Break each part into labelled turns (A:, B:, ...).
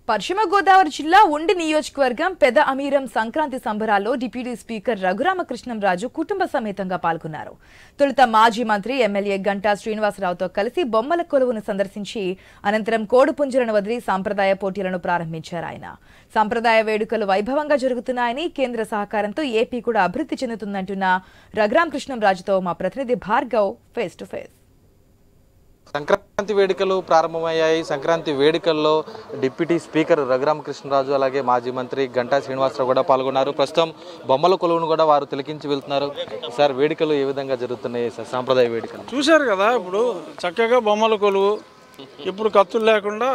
A: పశ్చిమ గోదావరి జిల్లా ఉండి నియోజకవర్గం పెద అమీరం సంక్రాంతి సంబరాల్లో డిప్యూటీ స్పీకర్ రఘురామకృష్ణంరాజు కుటుంబ సమేతంగా పాల్గొన్నారు. తొలుత మాజీ మంత్రి ఎమ్మెల్యే గంటా శ్రీనివాసరావుతో కలిసి బొమ్మల కొలువును సందర్శించి అనంతరం కోడిపుంజలను వదిలి సంప్రదాయ పోటీలను ప్రారంభించారు. ఆయన సంప్రదాయ వేడుకలు వైభవంగా జరుగుతున్నాయని, కేంద్ర సహకారంతో ఏపీ కూడా అభివృద్ధి చెందుతుందంటున్న రఘురామకృష్ణంరాజుతో మా ప్రతినిధి Bhargav face to face.
B: Sankranti వేడుకలు ప్రారంభమయ్యాయి. సంక్రాంతి వేడుకల్లో డిప్యూటీ స్పీకర్ రఘురామకృష్ణరాజు అలాగే మాజీ మంత్రి గంటా శ్రీనివాసరావు కూడా పాల్గొన్నారు. ప్రస్తుతం బొమ్మల కొలువును కూడా వారు తిలకించి వెళ్తున్నారు. సార్, వేడుకలు ఏ విధంగా జరుగుతున్నాయి సార్? సాంప్రదాయ వేడుకలు
C: చూశారు కదా, ఇప్పుడు చక్కగా బొమ్మల కొలువు, ఇప్పుడు కత్తులు లేకుండా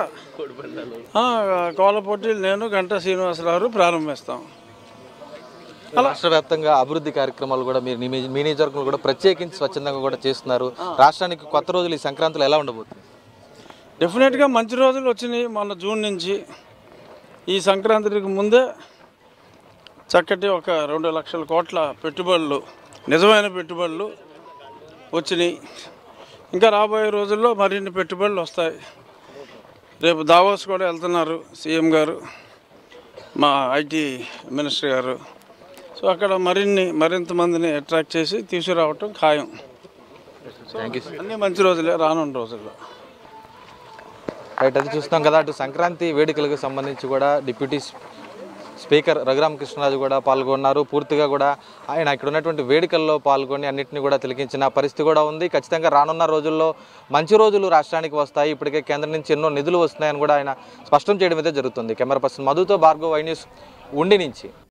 C: కోల పోటీలు నేను గంటా శ్రీనివాసరావు ప్రారంభిస్తాం.
B: రాష్ట్ర వ్యాప్తంగా అభివృద్ధి కార్యక్రమాలు కూడా మీరు మీ నియోజకవర్గంలో కూడా ప్రత్యేకించి స్వచ్ఛందంగా కూడా చేస్తున్నారు. రాష్ట్రానికి కొత్త రోజులు ఈ సంక్రాంతిలో ఎలా ఉండబోతుంది?
C: డెఫినెట్గా మంచి రోజులు వచ్చినాయి. మొన్న జూన్ నుంచి ఈ సంక్రాంతికి ముందే చక్కటి ఒక 2 లక్షల కోట్ల పెట్టుబడులు, నిజమైన పెట్టుబడులు వచ్చినాయి. ఇంకా రాబోయే రోజుల్లో మరిన్ని పెట్టుబడులు వస్తాయి. రేపు దావోస్ కూడా వెళ్తున్నారు సీఎం గారు, మా ఐటీ మినిస్టర్ గారు. సో అక్కడ మరింత మందిని అట్రాక్ట్ చేసి తీసుకురావటం ఖాయం. అన్నీ మంచి రోజులే రానున్న రోజుల్లో.
B: రైట్, అది చూస్తున్నాం కదా. అటు సంక్రాంతి వేడుకలకు సంబంధించి కూడా డిప్యూటీ స్పీకర్ రఘురామకృష్ణరాజు కూడా పాల్గొన్నారు. పూర్తిగా కూడా ఆయన ఇక్కడ ఉన్నటువంటి వేడుకల్లో పాల్గొని అన్నింటినీ కూడా తిలకించిన పరిస్థితి కూడా ఉంది. ఖచ్చితంగా రానున్న రోజుల్లో మంచి రోజులు రాష్ట్రానికి వస్తాయి. ఇప్పటికే కేంద్రం నుంచి ఎన్నో నిధులు వస్తున్నాయని కూడా ఆయన స్పష్టం చేయడం అయితే జరుగుతుంది. కెమెరా పర్సన్ మధుతో భార్గవ్, ఐ న్యూస్, ఉండి నుంచి.